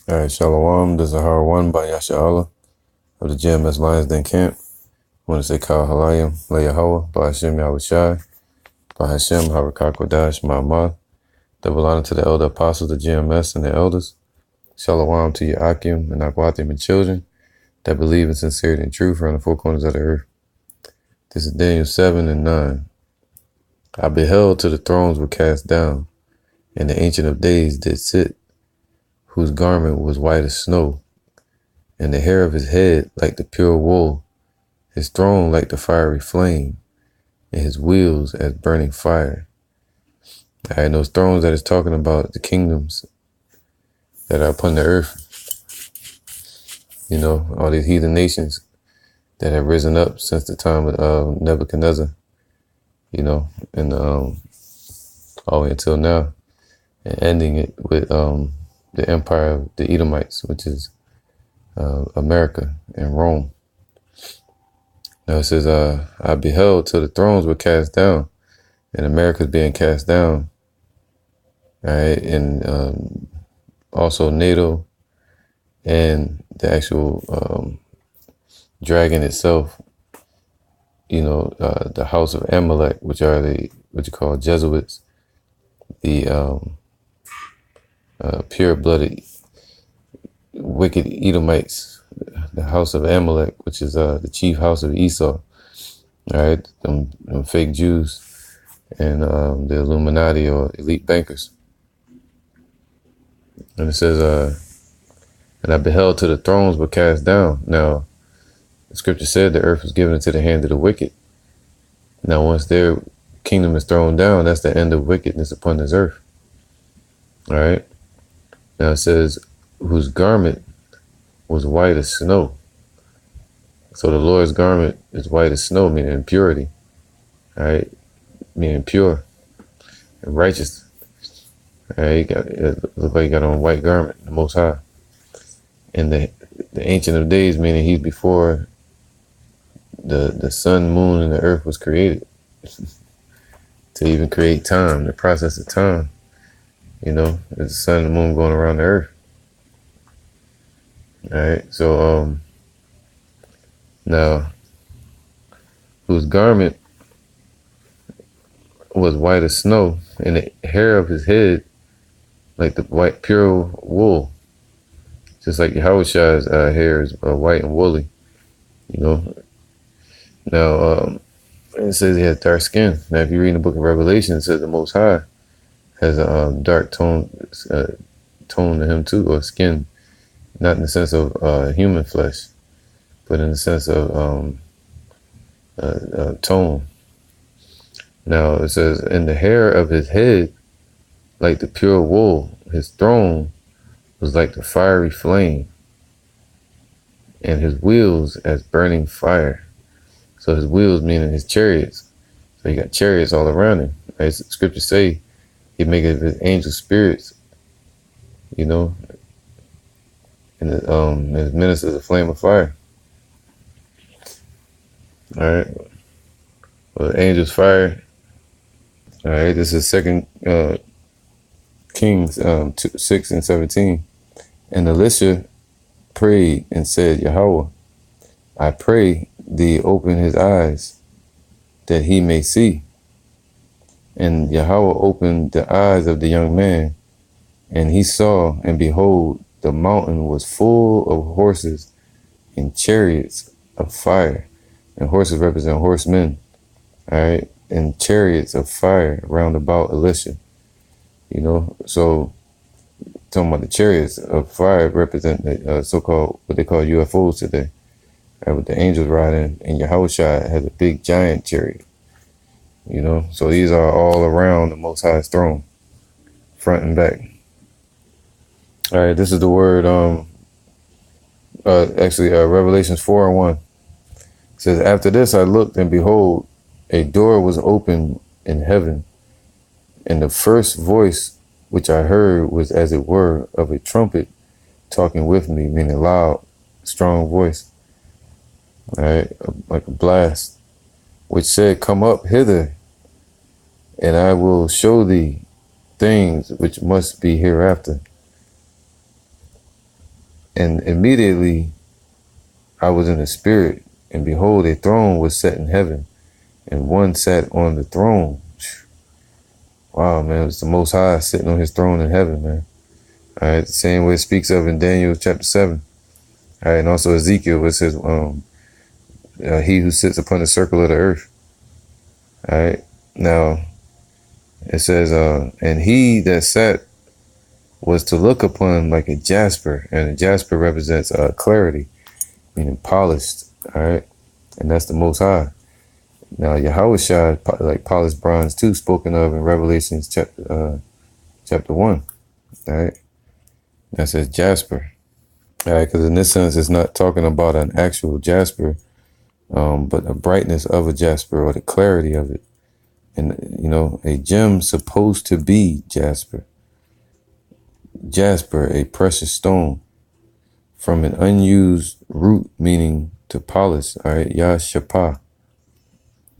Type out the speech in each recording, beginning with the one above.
All right, Shalom. This is Har One by Yasha'Allah of the GMS Lions Den Camp. I want to say Kal Halayim, Leyahawa, by Hashem Yahushai, by Hashem Harakakwadash Ma'amad. Double honor to the elder apostles of GMS and the elders. Shalom to your Akim and Akwatim and children that believe in sincerity and truth around the four corners of the earth. This is Daniel 7 and 9. I beheld till the thrones were cast down, and the Ancient of Days did sit, whose garment was white as snow, and the hair of his head like the pure wool, his throne like the fiery flame, and his wheels as burning fire. And those thrones that it's talking about, the kingdoms that are upon the earth, all these heathen nations that have risen up since the time of Nebuchadnezzar, and all the way until now, and ending it with the empire of the Edomites, which is America and Rome. Now it says, I beheld till the thrones were cast down, and America's being cast down. All right, and also NATO and the actual dragon itself, the house of Amalek, which are what you call Jesuits, the pure-blooded, wicked Edomites, the house of Amalek, which is the chief house of Esau. All right, them fake Jews and the Illuminati or elite bankers. And it says, and I beheld till the thrones were cast down. Now, the scripture said the earth was given into the hand of the wicked. Now, once their kingdom is thrown down, that's the end of wickedness upon this earth. All right. Now it says, whose garment was white as snow. So the Lord's garment is white as snow, meaning impurity. All right. Meaning pure and righteous. All right. It looked like he got on a white garment, the Most High. And the Ancient of Days, meaning he's before the sun, moon, and the earth was created. To even create time, the process of time. There's the sun and the moon going around the earth. All right. So, now, whose garment was white as snow, and the hair of his head like the white pure wool, just like Yahushua's hair is white and woolly. Now, it says he has dark skin. Now, if you read the book of Revelation, it says the Most High has a dark tone to him too, or skin, not in the sense of human flesh, but in the sense of tone. Now it says, and the hair of his head like the pure wool, his throne was like the fiery flame, and his wheels as burning fire. So his wheels meaning his chariots. So he got chariots all around him. Right? Scriptures say he maketh his angel spirits, and his ministers a flame of fire. All right. Well, the angels fire. All right. This is 2 Kings 6 and 17. And Elisha prayed and said, Yahweh, I pray thee open his eyes that he may see. And Yahweh opened the eyes of the young man, and he saw, and behold, the mountain was full of horses and chariots of fire. And horses represent horsemen, all right, and chariots of fire round about Elisha. So talking about the chariots of fire represent the so-called, what they call UFOs today, right, with the angels riding, and Yahushua has a big giant chariot. So these are all around the Most High's throne, front and back. All right, this is the word, Revelations 4 and 1. It says, after this I looked, and behold, a door was opened in heaven, and the first voice which I heard was as it were of a trumpet talking with me, meaning loud, strong voice, all right, like a blast, which said, come up hither, and I will show thee things which must be hereafter. And immediately I was in the spirit, and behold, a throne was set in heaven, and one sat on the throne. Wow, man, it was the Most High sitting on his throne in heaven, man. All right, the same way it speaks of in Daniel chapter 7. All right, and also Ezekiel, where it says, he who sits upon the circle of the earth. All right, now it says, and he that sat was to look upon like a jasper, and a jasper represents clarity, meaning polished. All right, and that's the Most High. Now Yahushua, like polished bronze too, spoken of in Revelations chapter 1. All right, that says jasper. All right, because in this sense, it's not talking about an actual jasper, but a brightness of a jasper or the clarity of it. And, you know, a gem supposed to be jasper. Jasper, a precious stone from an unused root, meaning to polish. All right, Yashapa.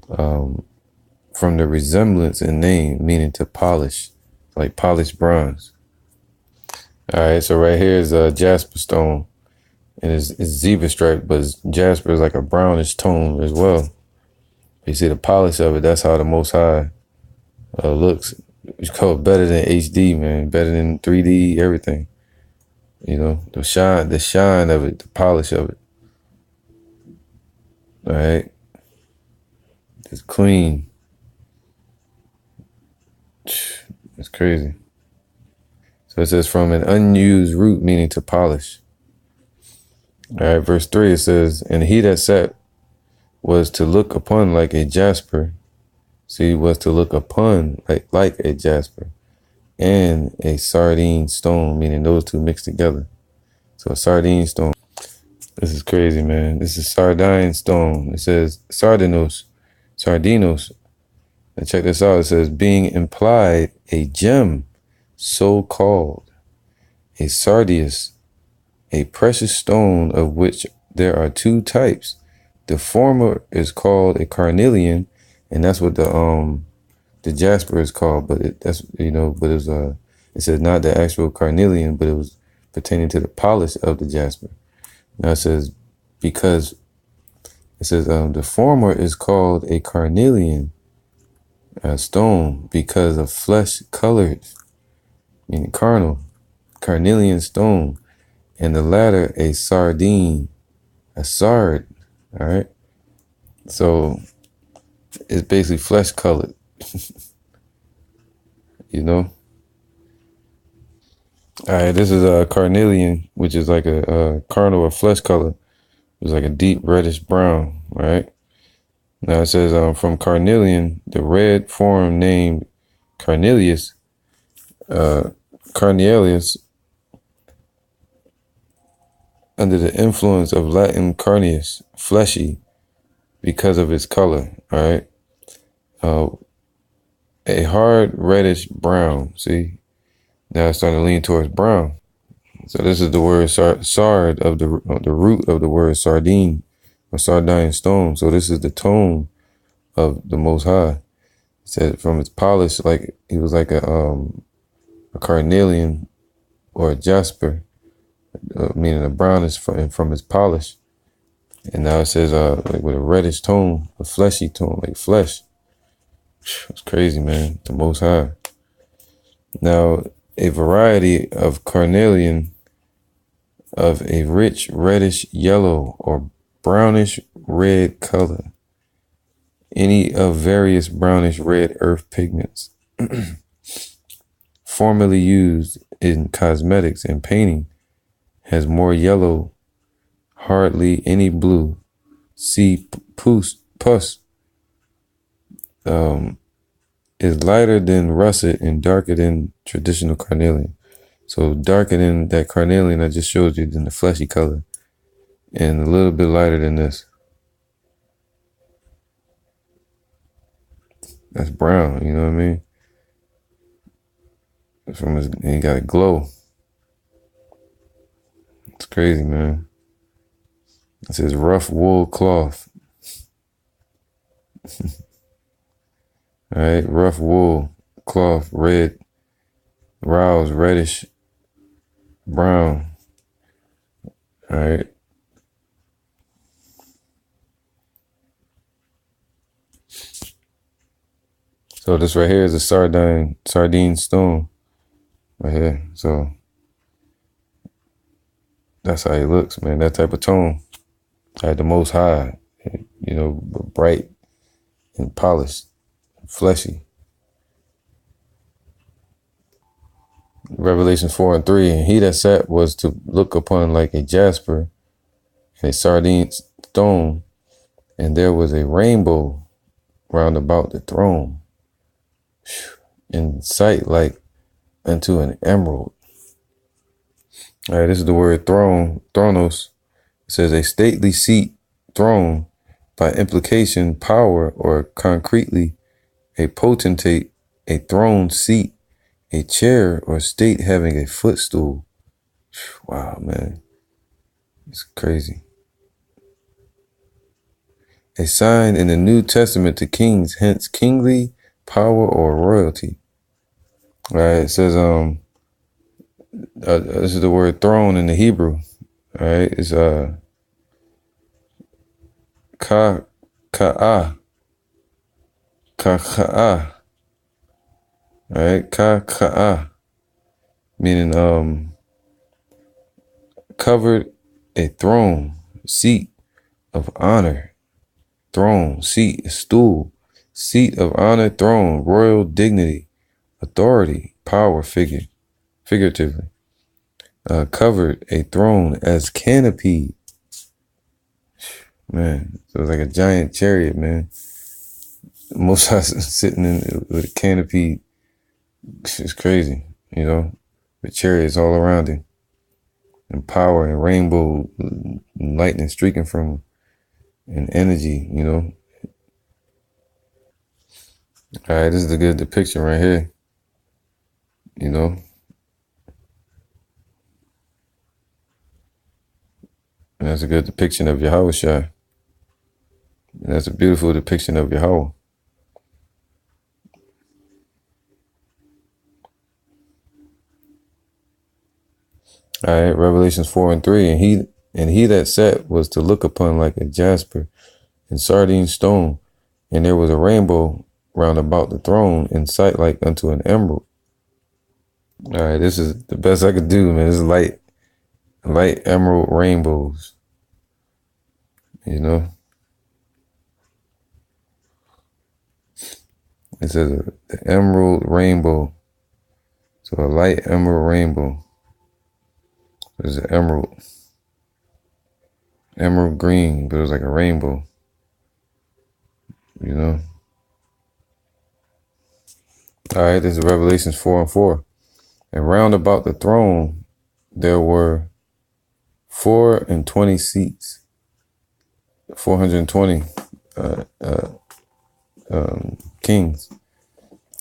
From the resemblance in name, meaning to polish, like polished bronze. All right, so right here is a jasper stone, and it's zebra striped, but jasper is like a brownish tone as well. You see the polish of it. That's how the Most High looks. It's called better than HD, man. Better than 3D, everything. You know, the shine of it, the polish of it. All right, it's clean. It's crazy. So it says from an unused root, meaning to polish. All right, verse 3, it says, and he that sat was to look upon like a jasper. See, was to look upon like a jasper and a sardine stone, meaning those two mixed together. So a sardine stone. This is crazy, man. This is sardine stone. It says sardinos. And check this out. It says being implied a gem so called, a sardius, a precious stone of which there are two types. The former is called a carnelian, and that's what the jasper is called. But it says not the actual carnelian, but it was pertaining to the polish of the jasper. Now it says the former is called a carnelian stone because of flesh colored, meaning carnelian stone, and the latter a sardine, a sard. All right, so it's basically flesh colored. You know. All right, this is a carnelian, which is like a carnal or flesh color. It's like a deep reddish brown. Right. Now it says from carnelian, the red form named Carnelius, under the influence of Latin carneus, fleshy, because of its color. All right. A hard reddish brown. See, now it's starting to lean towards brown. So this is the word sard of the root of the word sardine or sardine stone. So this is the tone of the Most High. It said from its polish, like he was like a carnelian or a jasper, meaning a brownish from its polish. And now it says like with a reddish tone, a fleshy tone, like flesh. It's crazy, man. The Most High. Now, a variety of carnelian of a rich reddish yellow or brownish red color. Any of various brownish red earth pigments. Formerly used in cosmetics and painting, has more yellow, hardly any blue. See pus. Is lighter than russet and darker than traditional carnelian. So darker than that carnelian I just showed you than the fleshy color, and a little bit lighter than this. That's brown, you know what I mean? And he got a glow. It's crazy, man. It says rough wool cloth. All right, rough wool cloth, red, rouse, reddish, brown. All right. So this right here is a sardine stone right here. So that's how he looks, man. That type of tone. Like the Most High, you know, bright and polished, fleshy. Revelation 4 and 3, and he that sat was to look upon like a jasper and a sardine stone, and there was a rainbow round about the throne, in sight like unto an emerald. All right, this is the word throne, thronos. It says a stately seat, throne, by implication, power, or concretely, a potentate, a throne seat, a chair or state having a footstool. Wow, man. It's crazy. A sign in the New Testament to kings, hence kingly power or royalty. All right, it says, this is the word throne in the Hebrew. All right, it's ka'ah. Ka'ah. All right, ka'ah. Meaning covered a throne, seat of honor. Throne, seat, stool, seat of honor, throne, royal dignity, authority, power, figuratively. Covered a throne as canopy. Man, so it's like a giant chariot, man. Most sitting in with a canopy. It's crazy, you know. The chariots all around him, and power and rainbow, and lightning streaking from him, and energy, you know. All right, this is a good depiction right here, you know. And that's a good depiction of Yahushua. And that's a beautiful depiction of Yahweh. All right, Revelations 4 and 3, and he that sat was to look upon like a jasper and sardine stone, and there was a rainbow round about the throne, in sight like unto an emerald. All right, this is the best I could do, man. This is light emerald rainbows, you know. It says the emerald rainbow, so a light emerald rainbow. There's an emerald green, but it was like a rainbow, you know. All right, this is Revelations 4 and 4. And round about the throne, there were 24 seats, 420 kings.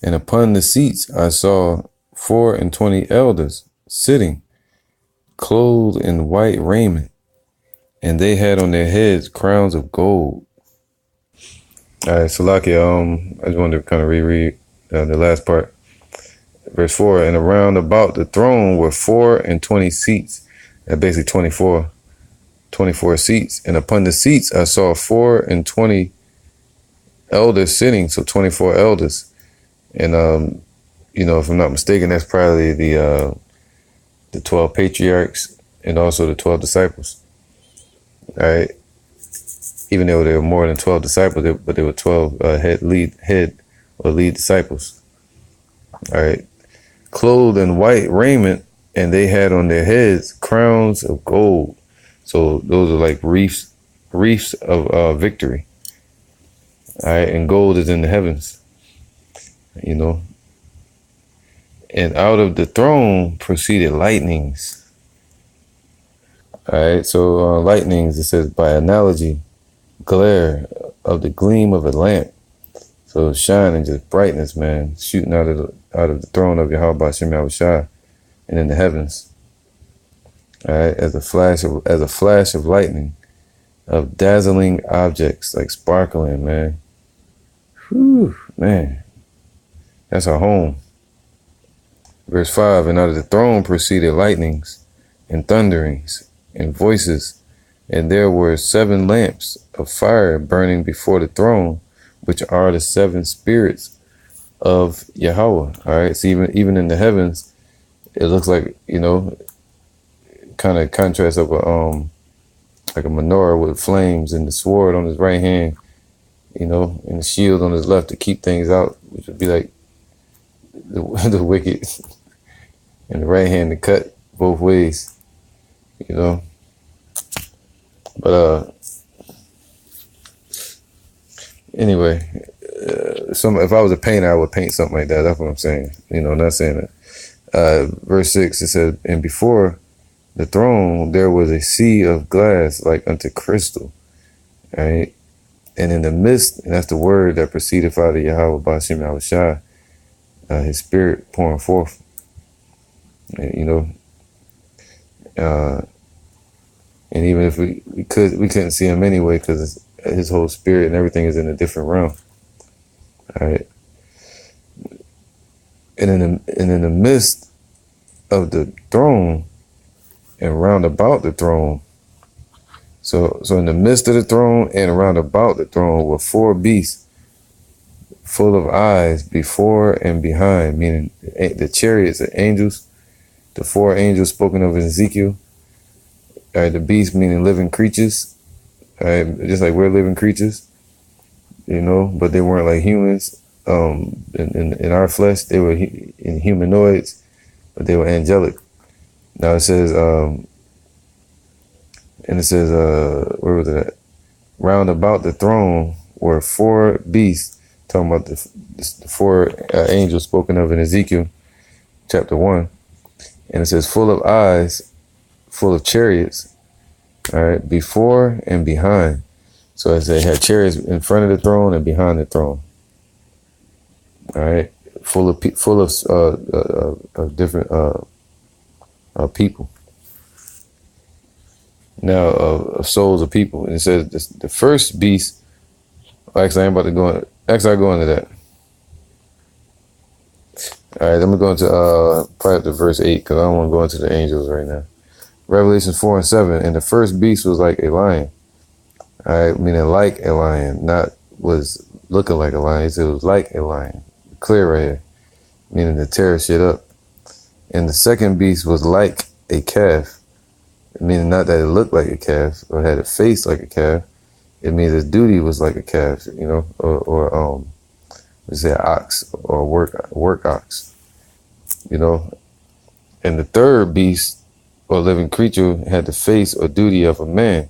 And upon the seats, I saw 24 elders sitting, clothed in white raiment, and they had on their heads crowns of gold. All right, Salakia, I just wanted to kind of reread the last part. Verse 4, and around about the throne were 24 seats. That's basically 24 seats. And upon the seats, I saw 24 elders sitting, so 24 elders. And, you know, if I'm not mistaken, that's probably the 12 patriarchs and also the 12 disciples. All right. Even though there were more than 12 disciples, but there were 12 lead disciples. All right. Clothed in white raiment, and they had on their heads crowns of gold. So those are like wreaths of victory. All right. And gold is in the heavens, you know. And out of the throne proceeded lightnings. All right. So lightnings, it says by analogy, glare of the gleam of a lamp. So shining, just brightness, man, shooting out of the throne of Yahweh B'Shem Yahushua and in the heavens. All right, as a flash of lightning, of dazzling objects, like sparkling, man. Whew, man, that's our home. Verse 5, and out of the throne proceeded lightnings and thunderings and voices, and there were 7 lamps of fire burning before the throne, which are the 7 spirits of Yahweh. All right. So even in the heavens, it looks like, kind of contrast of like a menorah with flames, and the sword on his right hand, and the shield on his left to keep things out, which would be like the wicked, and the right hand to cut both ways, But anyway, if I was a painter, I would paint something like that. That's what I'm saying. Not saying that. Verse 6, it said, and before the throne there was a sea of glass like unto crystal, right? And in the midst, and that's the word that proceeded out of Yahweh Ba'ashem Yahushua, his spirit pouring forth, and even if we couldn't see him anyway, because his whole spirit and everything is in a different realm. All right. And in the midst of the throne and round about the throne. So in the midst of the throne and round about the throne were 4 beasts full of eyes before and behind, meaning the chariots of angels, the 4 angels spoken of in Ezekiel. All right, the beasts meaning living creatures. All right, just like we're living creatures, but they weren't like humans. In our flesh, they were in humanoids, but they were angelic. Now it says, where was it at? Round about the throne were 4 beasts, talking about the 4 angels spoken of in Ezekiel chapter 1. And it says, full of eyes, full of chariots, all right, before and behind. So as they had chariots in front of the throne and behind the throne. All right, full of different people. Now of souls of people. And it says the first beast. Actually, I'm about to go. I'll go into that. All right, I'm gonna go into probably up to verse 8 because I don't want to go into the angels right now. Revelation 4 and 7, and the first beast was like a lion. All right, meaning like a lion, not was looking like a lion. It was like a lion. Clear right here, meaning to tear shit up. And the second beast was like a calf, meaning not that it looked like a calf or had a face like a calf. It means his duty was like a calf, or we say ox or work ox, And the third beast or living creature had the face or duty of a man,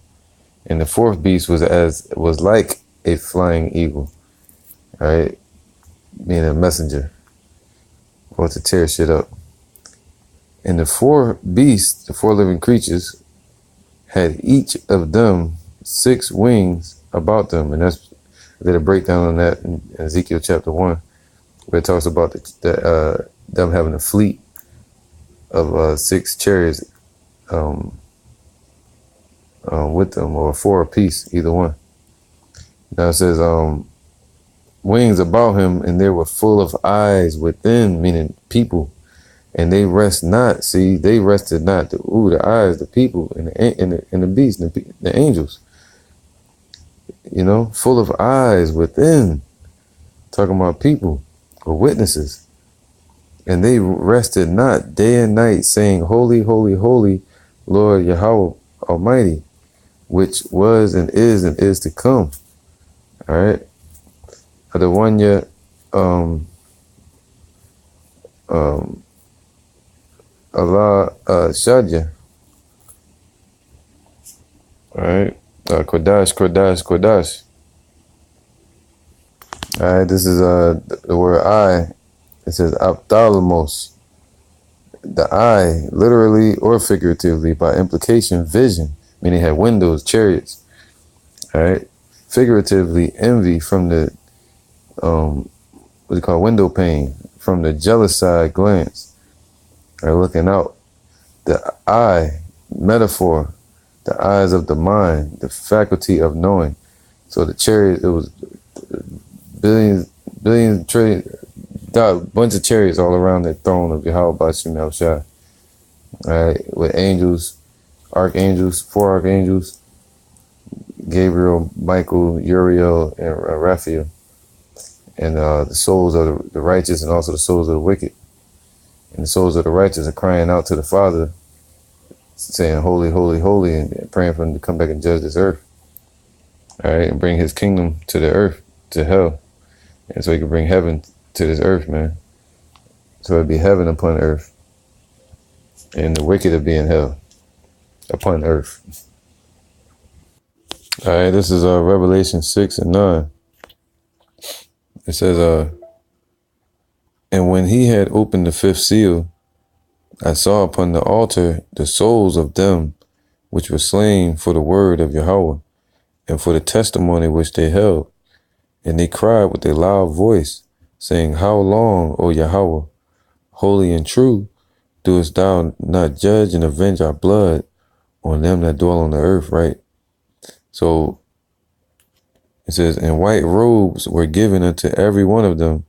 and the fourth beast was like a flying eagle, right? Being a messenger or to tear shit up. And the 4 beasts, the 4 living creatures, had each of them 6 wings about them, and I did a breakdown on that in Ezekiel chapter 1, where it talks about them having a fleet of 6 chariots with them, or 4 apiece, either one. Now it says wings about him, and they were full of eyes within, meaning people, and they rest not. See, they rested not. The eyes, the people, and the beast, and the angels. Full of eyes within, talking about people or witnesses. And they rested not day and night, saying, Holy, holy, holy, Lord Yahweh Almighty, which was and is to come. All right. The one yet, Allah Shadya. All right. Kodash. All right. This is the word eye. It says ophthalmos. The eye, literally or figuratively, by implication, vision, meaning it had windows, chariots. All right. Figuratively, envy from the window pane, from the jealous side glance, or looking out. The eye, metaphor, the eyes of the mind, the faculty of knowing. So the chariot, it was billions, trillions, bunch of chariots all around the throne of Yahweh Ba'ashem Yahushua. All right, with angels archangels, 4 archangels, Gabriel, Michael, Uriel, and Raphael, and the souls of the righteous and also the souls of the wicked. And the souls of the righteous are crying out to the Father, saying, holy, holy, holy, and praying for him to come back and judge this earth. All right, and bring his kingdom to the earth, to hell. And so he can bring heaven to this earth, man. So it'd be heaven upon earth. And the wicked would be in hell upon earth. All right, this is Revelation 6 and 9. It says, and when he had opened the fifth seal, I saw upon the altar the souls of them which were slain for the word of Yahweh, and for the testimony which they held. And they cried with a loud voice, saying, how long, O Yahweh, holy and true, doest thou not judge and avenge our blood on them that dwell on the earth, right? So it says, and white robes were given unto every one of them,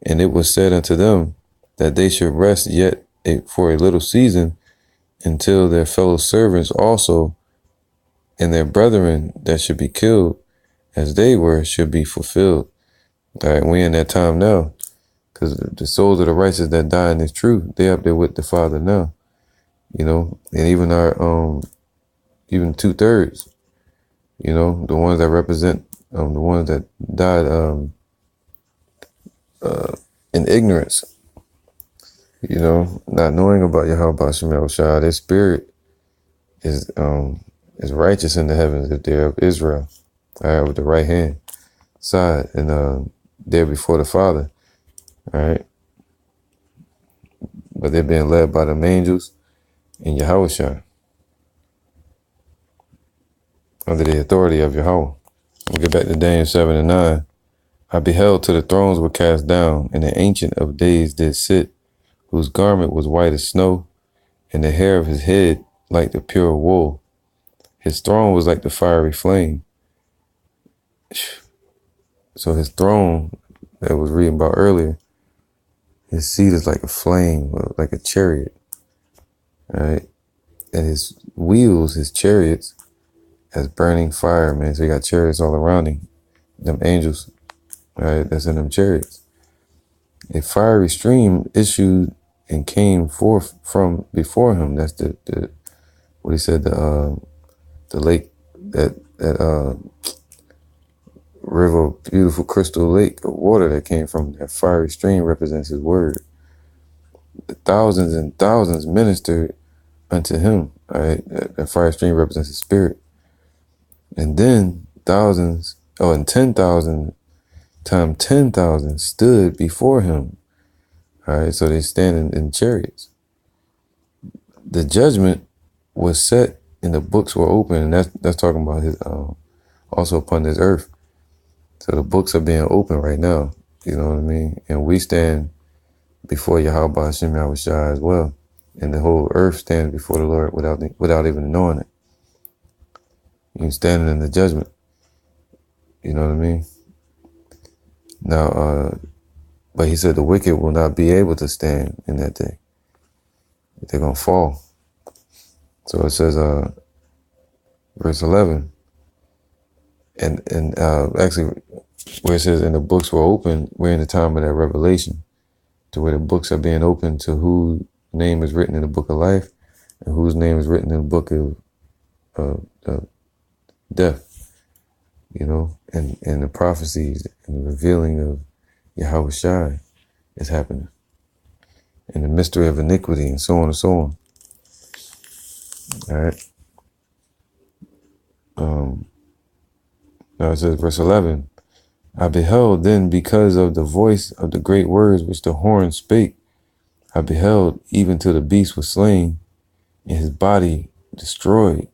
and it was said unto them that they should rest yet for a little season, until their fellow servants also and their brethren that should be killed as they were should be fulfilled. All right, we in that time now, because the souls of the righteous that die in this truth, they up there with the Father now, you know, and even our even 2/3, you know, the ones that represent the ones that died in ignorance, you know, not knowing about Yahweh Shem Yahushua. Their spirit is righteous in the heavens if they're of Israel, all right, with the right hand side, and they're before the Father, all right, but they're being led by them angels and Yahushua under the authority of Yahweh. We'll get back to Daniel 7 and 9. I beheld till the thrones were cast down, and the Ancient of Days did sit, whose garment was white as snow, and the hair of his head like the pure wool. His throne was like the fiery flame. So his throne that I was reading about earlier, his seat is like a flame, like a chariot. All right. And his wheels, his chariots, as burning fire, man. So he got chariots all around him. Them angels, all right, that's in them chariots. A fiery stream issued and came forth from before him. That's the what he said, the lake, that river, beautiful crystal lake of water that came from that fiery stream represents his word. The thousands and thousands ministered unto him. All right, that fire stream represents his spirit. And then thousands, and 10,000 times 10,000 stood before him. All right, so they stand in chariots. The judgment was set, and the books were open, and that's talking about his also upon this earth. So the books are being opened right now. You know what I mean? And we stand before Yahweh Hashem Yahushua as well, and the whole earth stands before the Lord without even knowing it. You standing in the judgment. You know what I mean? Now, but he said the wicked will not be able to stand in that day. They're going to fall. So it says, verse 11, and actually where it says, and the books were open, we're in the time of that revelation, to where the books are being opened to whose name is written in the book of life and whose name is written in the book of death, you know, and the prophecies and the revealing of Yahweh Shai is happening, and the mystery of iniquity, and so on and so on. All right. Now it says, verse 11, I beheld then, because of the voice of the great words which the horn spake, I beheld even till the beast was slain, and his body destroyed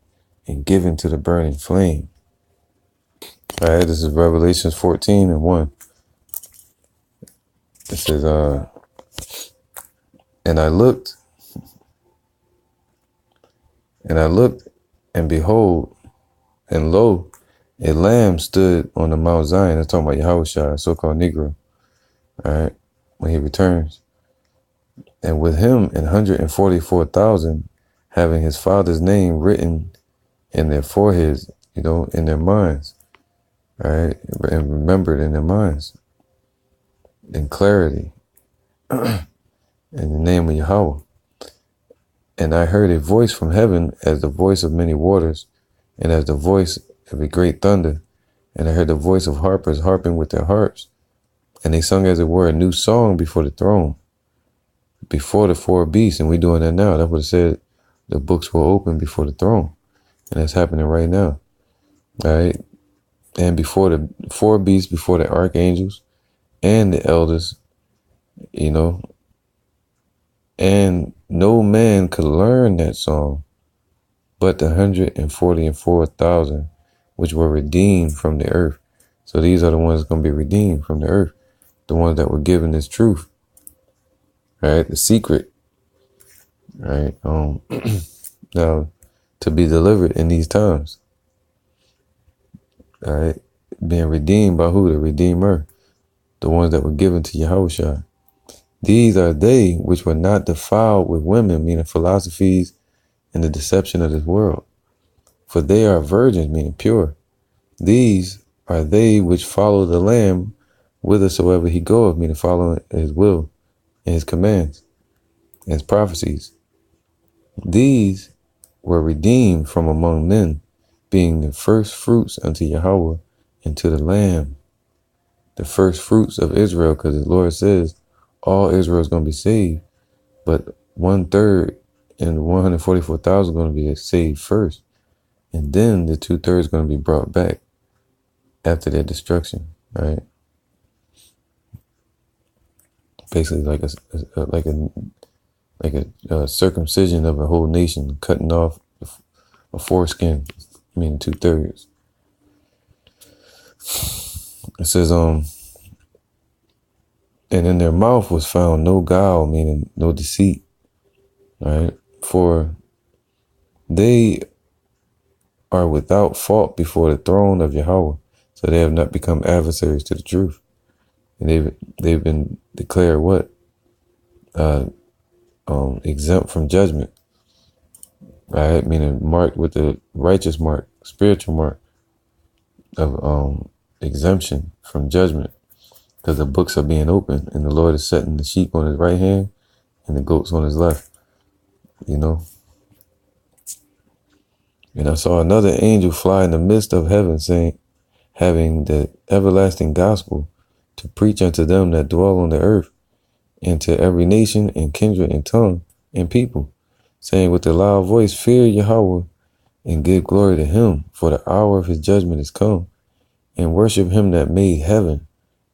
and given to the burning flame. All right, this is Revelations 14 and 1. It says, and I looked, and behold, and lo, a lamb stood on the Mount Zion. That's talking about Yahushua, so-called Negro. All right, when he returns. And with him 144,000, having his Father's name written in their foreheads, in their minds, right? And remembered in their minds, in clarity, in the name of Yahweh. And I heard a voice from heaven as the voice of many waters, and as the voice of a great thunder. And I heard the voice of harpers harping with their harps. And they sung, as it were, a new song before the throne, before the four beasts. And we're doing that now. That's what it said. The books will open before the throne. And that's happening right now. All right. And before the four beasts, before the archangels and the elders, and no man could learn that song but the 144,000 which were redeemed from the earth. So these are the ones going to be redeemed from the earth, the ones that were given this truth, right? The secret, right? Now, to be delivered in these times, all right? Being redeemed by who? The Redeemer, the ones that were given to Yahushua. These are they which were not defiled with women, meaning philosophies and the deception of this world. For they are virgins, meaning pure. These are they which follow the Lamb whithersoever he goeth, meaning following his will and his commands and his prophecies. These were redeemed from among men, being the first fruits unto Yahweh and to the Lamb. The first fruits of Israel, because the Lord says all Israel is going to be saved, but 1/3 and 144,000 are going to be saved first. And then the 2/3 going to be brought back after their destruction, right? Basically like a circumcision of a whole nation, cutting off a foreskin, meaning 2/3. It says, and in their mouth was found no guile, meaning no deceit, right? For they are without fault before the throne of Yahweh, so they have not become adversaries to the truth, and they've been declared what? Exempt from judgment, right? Meaning marked with the righteous mark, spiritual mark of exemption from judgment, because the books are being opened, and the Lord is setting the sheep on his right hand and the goats on his left, And I saw another angel fly in the midst of heaven, saying, having the everlasting gospel to preach unto them that dwell on the earth, and to every nation and kindred and tongue and people, saying with a loud voice, fear Yahweh and give glory to him, for the hour of his judgment is come, and worship him that made heaven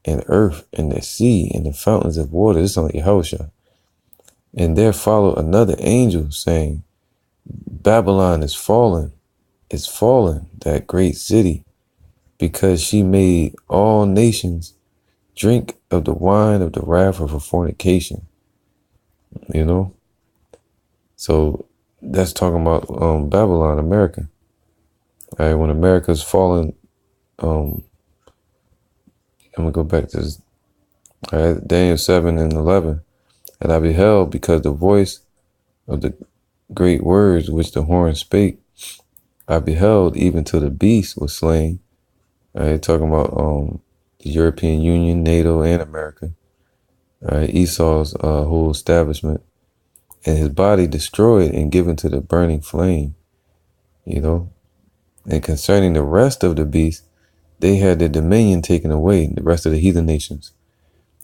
and earth and the sea and the fountains of water. This is on Yahushua. And there followed another angel, saying, Babylon is fallen, that great city, because she made all nations drink of the wine of the wrath of her fornication. So that's talking about Babylon, America. All right, when America's fallen, I'm gonna go back to this. All right, Daniel 7:11. And I beheld, because the voice of the great words which the horn spake, I beheld even till the beast was slain. All right, talking about the European Union, NATO, and America. All right, Esau's whole establishment, and his body destroyed and given to the burning flame. And concerning the rest of the beasts, they had their dominion taken away, the rest of the heathen nations.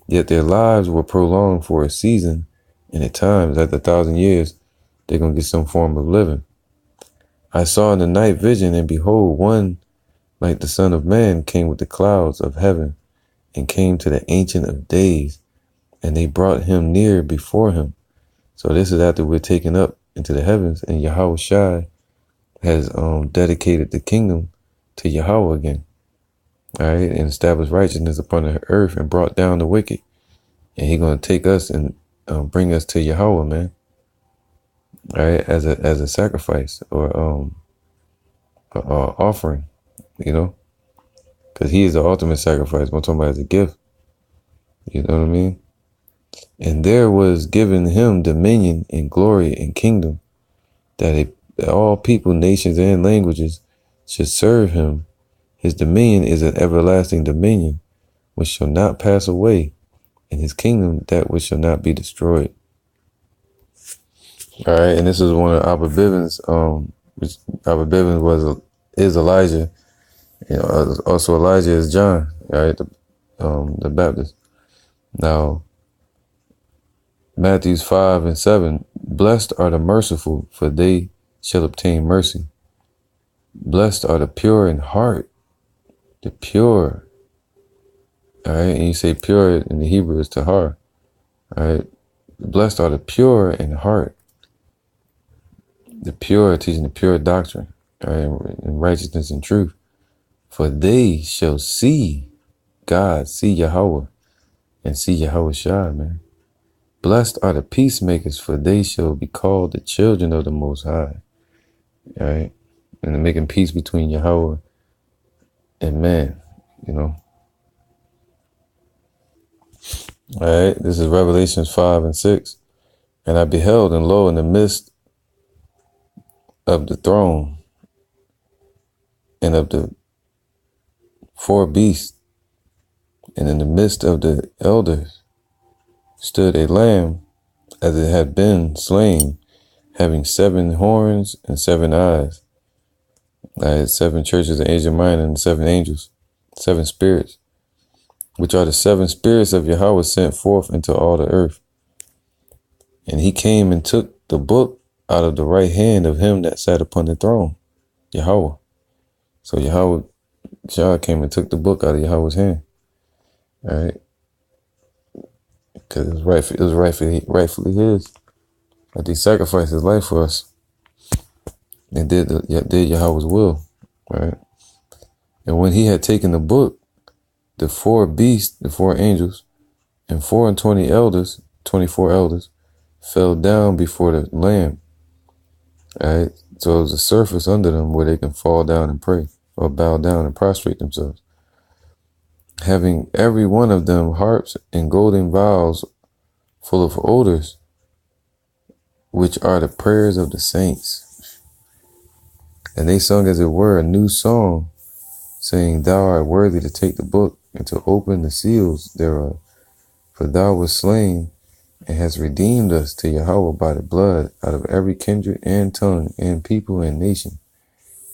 Yet their lives were prolonged for a season, and at times, after 1,000 years, they're going to get some form of living. I saw in the night vision, and behold, one like the Son of Man came with the clouds of heaven, and came to the Ancient of Days, and they brought him near before him. So this is after we're taken up into the heavens, and Yahushua has dedicated the kingdom to Yahweh again. All right, and established righteousness upon the earth and brought down the wicked. And he's going to take us and bring us to Yahweh, man. All right, as a sacrifice or offering, because he is the ultimate sacrifice. I'm talking about as a gift. You know what I mean? And there was given him dominion and glory and kingdom, that all people, nations, and languages should serve him. His dominion is an everlasting dominion, which shall not pass away, and his kingdom that which shall not be destroyed. All right, and this is one of Abba Bivens. Which Abba Bivens is Elijah. You know, also Elijah is John. All right, the Baptist. Now, Matthew 5:7. Blessed are the merciful, for they shall obtain mercy. Blessed are the pure in heart. The pure. All right, and you say pure in the Hebrew is tahar. All right, blessed are the pure in heart. The pure, teaching the pure doctrine, all right, in righteousness and truth. For they shall see God, see Yahweh, and see Yahweh Shai, man. Blessed are the peacemakers, for they shall be called the children of the Most High. All right, and they're making peace between Yahweh and man, you know. All right, this is Revelations 5:6. And I beheld, and lo, in the midst of the throne and of the four beasts, and in the midst of the elders, stood a lamb as it had been slain, having 7 horns and 7 eyes. I had 7 churches of Asia Minor and 7 angels, 7 spirits, which are the 7 spirits of Yahweh sent forth into all the earth. And he came and took the book out of the right hand of him that sat upon the throne, Yahweh. So Yahweh Shah came and took the book out of Yahweh's hand. All right. Because it was rightfully his. But he sacrificed his life for us and did Yahweh's will. Right. And when he had taken the book, the 4 beasts, the 4 angels, and 24 elders, 24 elders, fell down before the Lamb. All right. So there's a surface under them where they can fall down and pray or bow down and prostrate themselves. Having every one of them harps and golden vials full of odors, which are the prayers of the saints. And they sung, as it were, a new song, saying, Thou art worthy to take the book and to open the seals thereof. For thou wast slain and hast redeemed us to Yahweh by the blood out of every kindred and tongue and people and nation,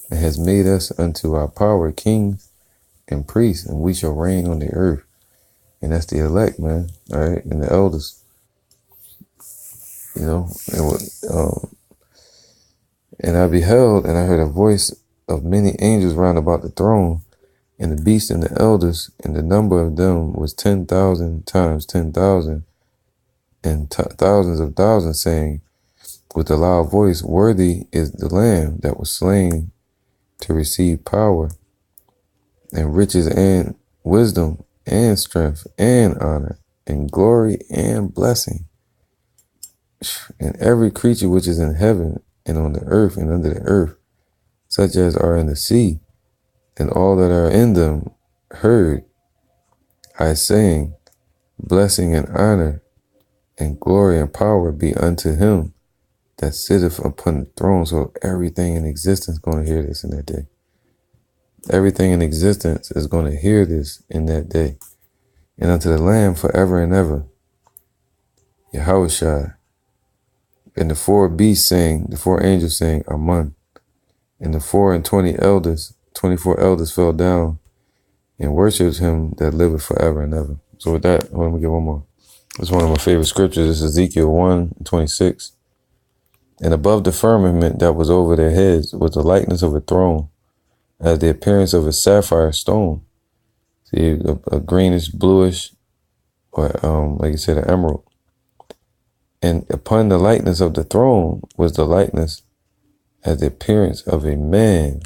and has made us unto our power kings and priests, and we shall reign on the earth. And that's the elect, man. All right, and the elders. You know, and I beheld, and I heard a voice of many angels round about the throne, and the beasts and the elders, and the number of them was 10,000 times 10,000, and thousands of thousands, saying with a loud voice, Worthy is the Lamb that was slain to receive power, and riches, and wisdom, and strength, and honor, and glory, and blessing. And every creature which is in heaven, and on the earth, and under the earth, such as are in the sea, and all that are in them, heard I saying, Blessing and honor, and glory and power be unto him that sitteth upon the throne. So everything in existence is going to hear this in that day. Everything in existence is going to hear this in that day. And unto the Lamb forever and ever, Yahweh Shai. And the 4 beasts saying, the 4 angels saying, Amen. And the 24 elders fell down and worshipped him that liveth forever and ever. So with that, let me get one more. It's one of my favorite scriptures. It's Ezekiel 1:26. And above the firmament that was over their heads was the likeness of a throne, as the appearance of a sapphire stone. See, a greenish, bluish, or like you said, an emerald. And upon the likeness of the throne was the likeness as the appearance of a man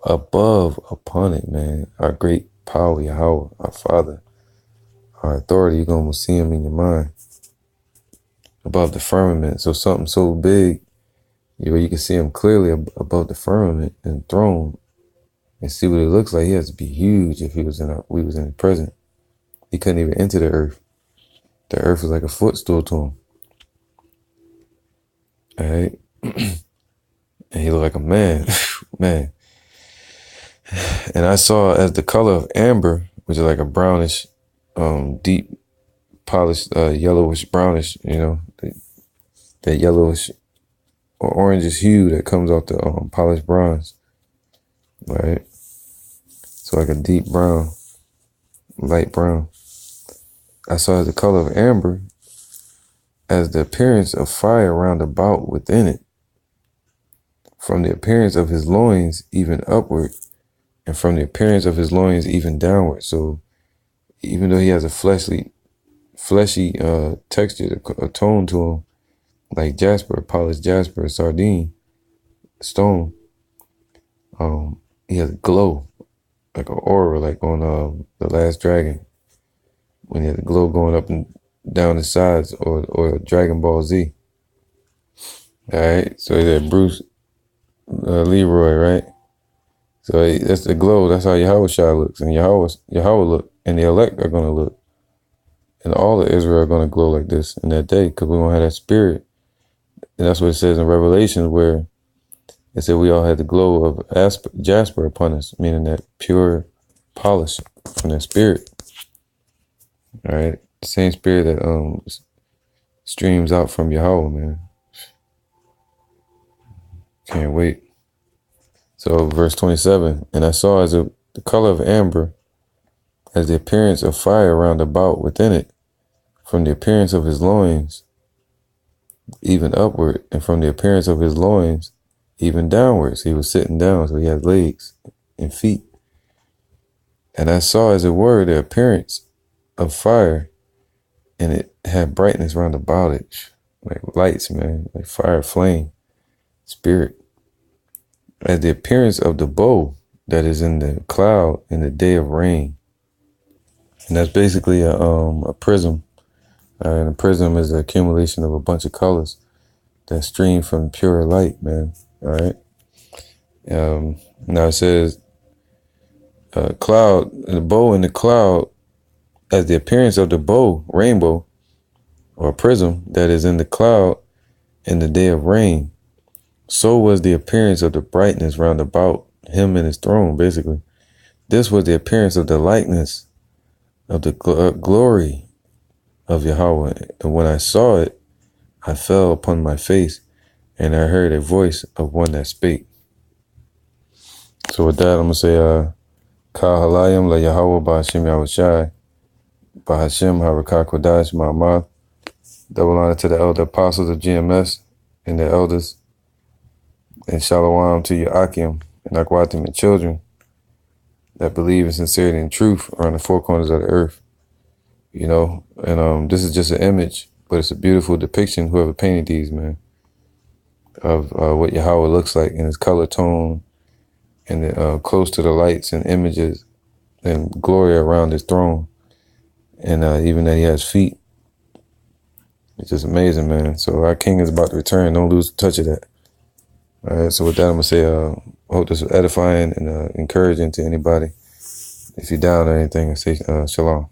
above upon it, man. Our great power, Yahweh, our Father, our authority. You're going to see him in your mind. Above the firmament. So something so big, you can see him clearly above the firmament and throne and see what it looks like. He has to be huge if we was in the present. He couldn't even enter the earth. The earth was like a footstool to him. All right. and he looked like a man, man. And I saw as the color of amber, which is like a brownish, deep, polished, yellowish brownish. You know, that yellowish or orangish hue that comes off the polished bronze, right? So like a deep brown, light brown. I saw as the color of amber, as the appearance of fire round about within it, from the appearance of his loins even upward, and from the appearance of his loins even downward. So even though he has a fleshy texture, a tone to him, like jasper, polished jasper, sardine, stone, he has a glow, like an aura, like on The Last Dragon, when he had the glow going up and down the sides, or Dragon Ball Z. All right, so he had Bruce Leroy, right? So that's the glow. That's how Yahweh Shai looks, and Yahweh look, and the elect are going to look, and all of Israel are going to glow like this in that day, because we won't have that spirit. And that's what it says in Revelation, where it said we all had the glow of jasper upon us, meaning that pure polish from that spirit. All right, the same spirit that streams out from Yahweh, man. Can't wait. So verse 27, and I saw as the color of amber, as the appearance of fire round about within it, from the appearance of his loins even upward, and from the appearance of his loins even downwards. He was sitting down, so he had legs and feet. And I saw as it were the appearance of fire, and it had brightness round about it, like lights, man, like fire, flame, spirit, as the appearance of the bow that is in the cloud in the day of rain. And that's basically a prism. And a prism is the accumulation of a bunch of colors that stream from pure light, man. All right. Now it says, cloud, the bow in the cloud, as the appearance of the bow, rainbow, or prism that is in the cloud in the day of rain. So was the appearance of the brightness round about him and his throne, basically. This was the appearance of the likeness of the glory of Yahweh. And when I saw it, I fell upon my face, and I heard a voice of one that spake. So with that, I'm going to say, Ka halayim la Yahweh ba'ashem Yahushai, ba'ashem harakah kodash ma'amad. Double honor to the elder apostles of GMS and the elders, and shalom to your Akim and Akwatim and children that believe in sincerity and truth around the four corners of the earth. You know, and this is just an image, but it's a beautiful depiction, whoever painted these, man, of what Yahweh looks like in his color tone, and close to the lights and images and glory around his throne, and even that he has feet. It's just amazing, man. So our king is about to return. Don't lose touch of that. All right, so with that, I'm going to say, I hope this was edifying and encouraging to anybody. If you're down or anything, say shalom.